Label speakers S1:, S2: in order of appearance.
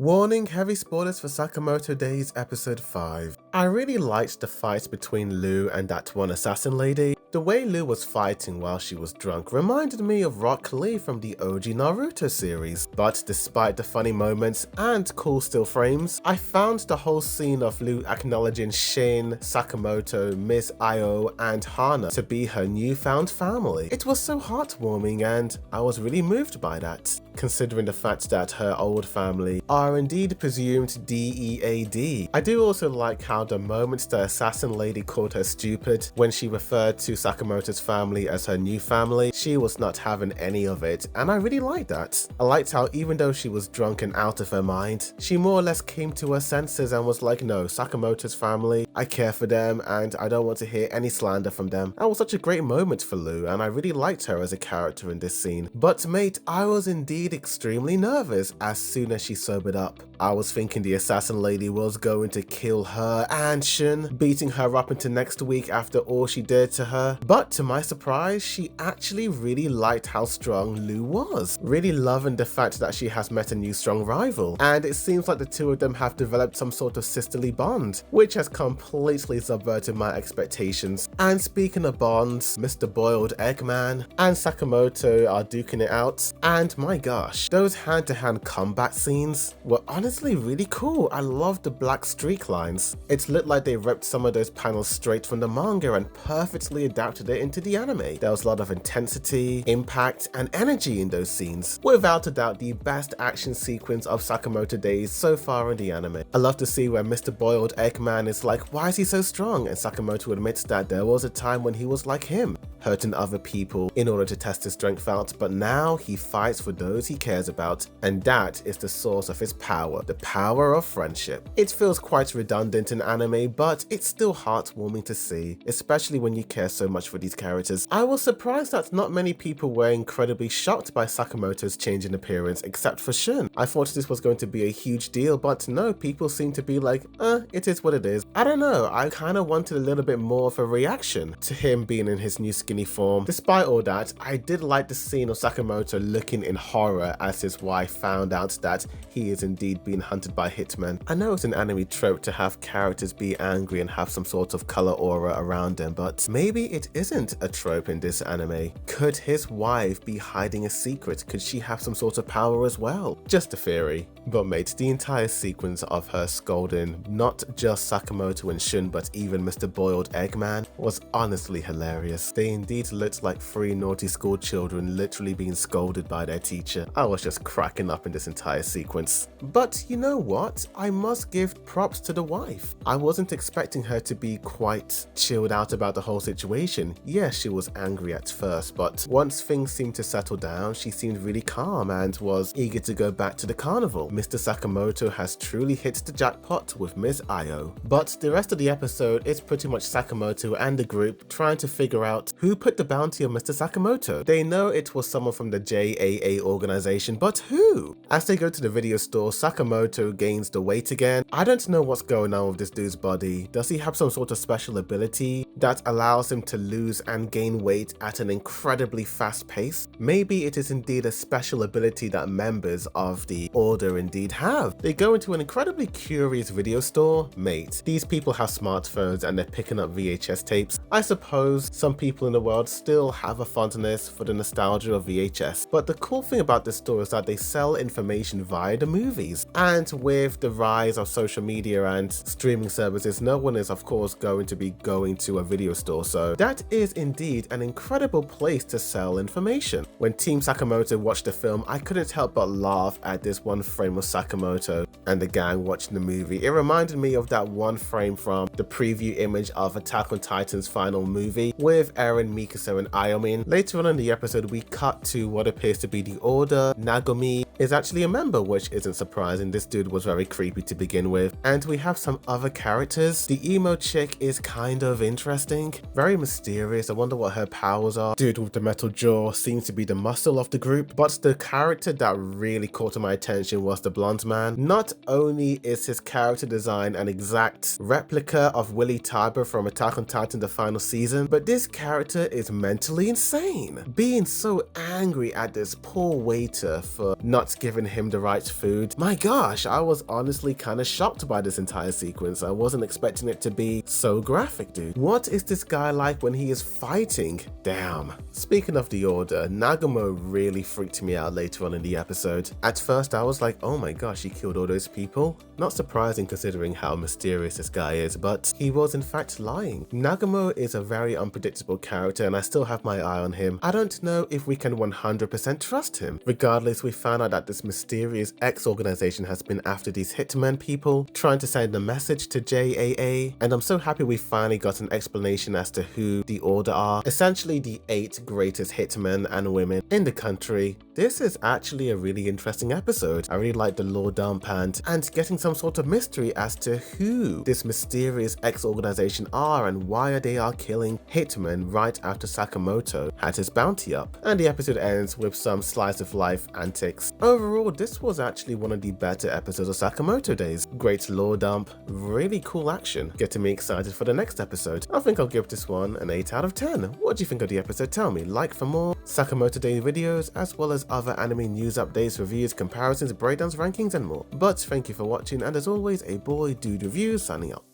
S1: Warning, heavy spoilers for Sakamoto Days episode 5. I really liked the fight between Lou and that one assassin lady. The way Lou was fighting while she was drunk reminded me of Rock Lee from the OG Naruto series. But despite the funny moments and cool still frames, I found the whole scene of Lou acknowledging Shin, Sakamoto, Miss Io and Hana to be her newfound family. It was so heartwarming and I was really moved by that, considering the fact that her old family are indeed presumed DEAD. I do also like how the moment the assassin lady called her stupid when she referred to Sakamoto's family as her new family, she was not having any of it, and I really liked that. I liked how even though she was drunk and out of her mind, she more or less came to her senses and was like, no, Sakamoto's family, I care for them and I don't want to hear any slander from them. That was such a great moment for Lou and I really liked her as a character in this scene. But mate, I was indeed extremely nervous as soon as she sobered up. I was thinking the assassin lady was going to kill her and Shun, beating her up into next week after all she did to her. But to my surprise, she actually really liked how strong Lou was, really loving the fact that she has met a new strong rival, and it seems like the two of them have developed some sort of sisterly bond, which has completely subverted my expectations. And speaking of bonds, Mr. Boiled Eggman and Sakamoto are duking it out, and my gosh, those hand-to-hand combat scenes were honestly really cool. I loved the black streak lines. It looked like they ripped some of those panels straight from the manga and perfectly adapted it into the anime. There was a lot of intensity, impact, and energy in those scenes. Without a doubt, the best action sequence of Sakamoto Days so far in the anime. I love to see where Mr. Boiled Eggman is like, why is he so strong? And Sakamoto admits that there was a time when he was like him, hurting other people in order to test his strength out, but now he fights for those he cares about, and that is the source of his power, the power of friendship. It feels quite redundant in anime, but it's still heartwarming to see, especially when you care so much for these characters. I was surprised that not many people were incredibly shocked by Sakamoto's change in appearance except for Shun. I thought this was going to be a huge deal, but no, people seem to be like, it is what it is. I don't know, I kind of wanted a little bit more of a reaction to him being in his new skinny form. Despite all that, I did like the scene of Sakamoto looking in horror as his wife found out that he is indeed being hunted by hitmen. I know it's an anime trope to have characters be angry and have some sort of color aura around them, but maybe it isn't a trope in this anime. Could his wife be hiding a secret? Could she have some sort of power as well? Just a theory. But mate, the entire sequence of her scolding not just Sakamoto and Shun but even Mr. Boiled Eggman was honestly hilarious. They indeed looked like three naughty school children literally being scolded by their teacher. I was just cracking up in this entire sequence. But you know what? I must give props to the wife. I wasn't expecting her to be quite chilled out about the whole situation. Yes, she was angry at first, but once things seemed to settle down, she seemed really calm and was eager to go back to the carnival. Mr. Sakamoto has truly hit the jackpot with Miss Io. But the rest of the episode is pretty much Sakamoto and the group trying to figure out who put the bounty on Mr. Sakamoto. They know it was someone from the JAA organization, but who? As they go to the video store, Sakamoto gains the weight again. I don't know what's going on with this dude's body. Does he have some sort of special ability that allows him to lose and gain weight at an incredibly fast pace? Maybe it is indeed a special ability that members of the order indeed have. They go into an incredibly curious video store. Mate, these people have smartphones and they're picking up VHS tapes. I suppose some people in the world still have a fondness for the nostalgia of VHS, but the cool thing about this store is that they sell information via the movies. And with the rise of social media and streaming services, no one is of course going to be going to a video store, so that is indeed an incredible place to sell information. When Team Sakamoto watched the film, I couldn't help but laugh at this one frame of Sakamoto and the gang watching the movie. It reminded me of that one frame from the preview image of Attack on Titan's final movie with Eren, Mikasa and Iomin. Later on in the episode, we cut to what appears to be the Order. Nagomi is actually a member, which isn't surprising. This dude was very creepy to begin with. And we have some other characters. The emo chick is kind of interesting, very mysterious. I wonder what her powers are. Dude with the metal jaw seems to be the muscle of the group, but the character that really caught my attention was the blonde man. Not only is his character design an exact replica of Willy Tiber from Attack on Titan the final final season, but this character is mentally insane. Being so angry at this poor waiter for not giving him the right food. My gosh, I was honestly kind of shocked by this entire sequence. I wasn't expecting it to be so graphic, dude. What is this guy like when he is fighting? Damn. Speaking of the Order, Nagumo really freaked me out later on in the episode. At first I was like, oh my gosh, he killed all those people? Not surprising considering how mysterious this guy is, but he was in fact lying. Nagumo is a very unpredictable character and I still have my eye on him. I don't know if we can 100% trust him. Regardless, we found out that this mysterious X-organization has been after these hitman people, trying to send a message to JAA, and I'm so happy we finally got an explanation as to who the Order are, essentially the 8 greatest hitmen and women in the country. This is actually a really interesting episode. I really like the lore dump and getting some sort of mystery as to who this mysterious X-organization are and why they are killing hitmen right after Sakamoto had his bounty up. And the episode ends with some slice of life antics. Overall, this was actually one of the better episodes of Sakamoto Days. Great lore dump, really cool action, getting me excited for the next episode. I think I'll give this one an 8 out of 10. What do you think of the episode? Tell me. Like for more Sakamoto Days videos, as well as other anime news updates, reviews, comparisons, breakdowns, rankings and more. But thank you for watching, and as always, a boy dude review signing out.